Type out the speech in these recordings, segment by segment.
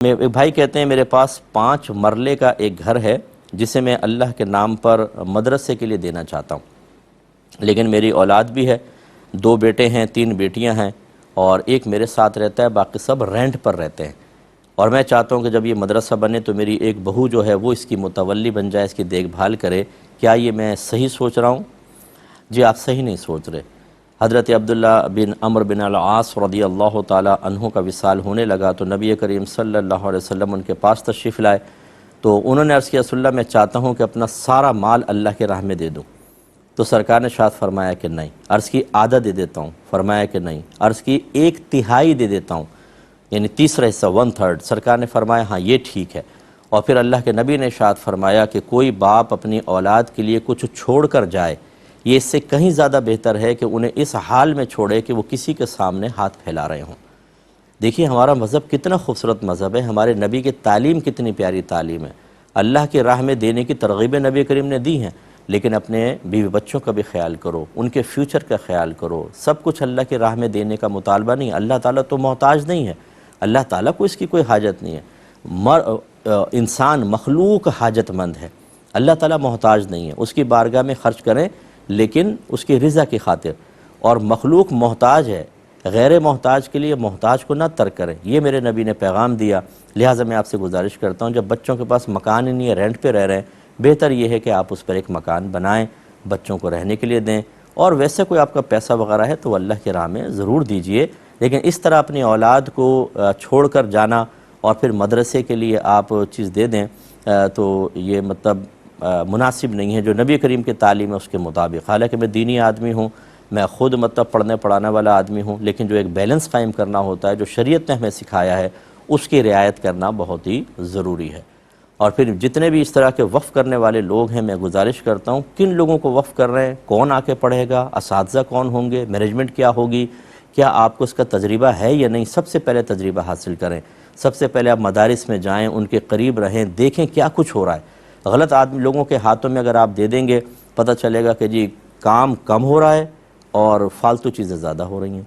ایک بھائی کہتے ہیں میرے پاس 5 مرلے کا ایک گھر ہے جسے میں اللہ کے نام پر مدرسے کے لیے دینا چاہتا ہوں، لیکن میری اولاد بھی ہے، 2 بیٹے ہیں، 3 بیٹیاں ہیں اور ایک میرے ساتھ رہتا ہے، باقی سب رینٹ پر رہتے ہیں، اور میں چاہتا ہوں کہ جب یہ مدرسہ بنے تو میری ایک بہو جو ہے وہ اس کی متولی بن جائے، اس کی دیکھ بھال کرے۔ کیا یہ میں صحیح سوچ رہا ہوں؟ جی آپ صحیح نہیں سوچ رہے۔ حضرت عبداللہ بن عمرو بن العاص رضی اللہ تعالی عنہ کا وصال ہونے لگا تو نبی کریم صلی اللہ علیہ وسلم ان کے پاس تشریف لائے، تو انہوں نے عرض کیا رسول اللہ میں چاہتا ہوں کہ اپنا سارا مال اللہ کے راہ میں دے دوں، تو سرکار نے ارشاد فرمایا کہ نہیں۔ عرض کی آدھا دے دیتا ہوں، فرمایا کہ نہیں۔ عرض کی 1/3 دے دیتا ہوں، یعنی تیسرا حصہ 1/3۔ سرکار نے فرمایا ہاں یہ ٹھیک ہے۔ اور پھر اللہ کے نبی نے ارشاد فرمایا کہ کوئی باپ اپنی اولاد کے لیے کچھ چھوڑ کر جائے، یہ اس سے کہیں زیادہ بہتر ہے کہ انہیں اس حال میں چھوڑے کہ وہ کسی کے سامنے ہاتھ پھیلا رہے ہوں۔ دیکھیے ہمارا مذہب کتنا خوبصورت مذہب ہے، ہمارے نبی کی تعلیم کتنی پیاری تعلیم ہے، اللہ کی راہ میں دینے کی ترغیبیں نبی کریم نے دی ہیں، لیکن اپنے بیوی بچوں کا بھی خیال کرو، ان کے فیوچر کا خیال کرو۔ سب کچھ اللہ کی راہ میں دینے کا مطالبہ نہیں، اللہ تعالیٰ تو محتاج نہیں ہے، اللہ تعالیٰ کو اس کی کوئی حاجت نہیں ہے۔ انسان مخلوق حاجت مند ہے، اللہ تعالیٰ محتاج نہیں ہے، اس کی بارگاہ میں خرچ کریں لیکن اس کی رضا کی خاطر، اور مخلوق محتاج ہے، غیر محتاج کے لیے محتاج کو نہ ترک کریں۔ یہ میرے نبی نے پیغام دیا، لہٰذا میں آپ سے گزارش کرتا ہوں جب بچوں کے پاس مکان ہی نہیں ہے، رینٹ پہ رہ رہے ہیں، بہتر یہ ہے کہ آپ اس پر ایک مکان بنائیں، بچوں کو رہنے کے لیے دیں، اور ویسے کوئی آپ کا پیسہ وغیرہ ہے تو اللہ کی راہ میں ضرور دیجئے، لیکن اس طرح اپنی اولاد کو چھوڑ کر جانا اور پھر مدرسے کے لیے آپ چیز دے دیں تو یہ مطلب مناسب نہیں ہے۔ جو نبی کریم کی تعلیم ہے اس کے مطابق، حالانکہ میں دینی آدمی ہوں، میں خود مطلب پڑھنے پڑھانے والا آدمی ہوں، لیکن جو ایک بیلنس قائم کرنا ہوتا ہے جو شریعت نے ہمیں سکھایا ہے اس کی رعایت کرنا بہت ہی ضروری ہے۔ اور پھر جتنے بھی اس طرح کے وقف کرنے والے لوگ ہیں میں گزارش کرتا ہوں کن لوگوں کو وقف کر رہے ہیں، کون آ کے پڑھے گا، اساتذہ کون ہوں گے، مینجمنٹ کیا ہوگی، کیا آپ کو اس کا تجربہ ہے یا نہیں، سب سے پہلے تجربہ حاصل کریں۔ سب سے پہلے آپ مدارس میں جائیں، ان کے قریب رہیں، دیکھیں کیا کچھ ہو رہا ہے۔ غلط لوگوں کے ہاتھوں میں اگر آپ دے دیں گے پتہ چلے گا کہ جی کام کم ہو رہا ہے اور فالتو چیزیں زیادہ ہو رہی ہیں۔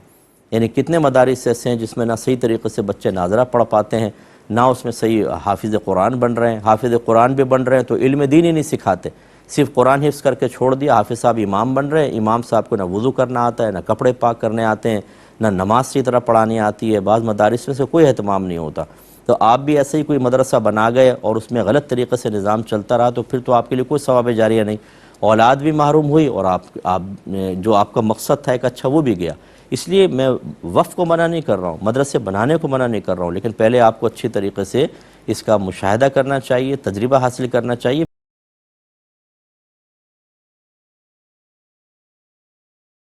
یعنی کتنے مدارس ایسے ہیں جس میں نہ صحیح طریقے سے بچے ناظرہ پڑھ پاتے ہیں، نہ اس میں صحیح حافظ قرآن بن رہے ہیں، حافظ قرآن بھی بن رہے ہیں تو علم دین ہی نہیں سکھاتے، صرف قرآن حفظ کر کے چھوڑ دیا۔ حافظ صاحب امام بن رہے ہیں، امام صاحب کو نہ وضو کرنا آتا ہے، نہ کپڑے پاک کرنے آتے ہیں، نہ نماز کی طرح پڑھانی آتی ہے، بعض مدارس میں سے کوئی اہتمام نہیں ہوتا۔ تو آپ بھی ایسے ہی کوئی مدرسہ بنا گئے اور اس میں غلط طریقے سے نظام چلتا رہا تو پھر تو آپ کے لیے کوئی ثواب جاریہ نہیں، اولاد بھی محروم ہوئی اور آپ جو آپ کا مقصد تھا ایک اچھا وہ بھی گیا۔ اس لیے میں وقف کو منع نہیں کر رہا ہوں، مدرسے بنانے کو منع نہیں کر رہا ہوں، لیکن پہلے آپ کو اچھی طریقے سے اس کا مشاہدہ کرنا چاہیے، تجربہ حاصل کرنا چاہیے۔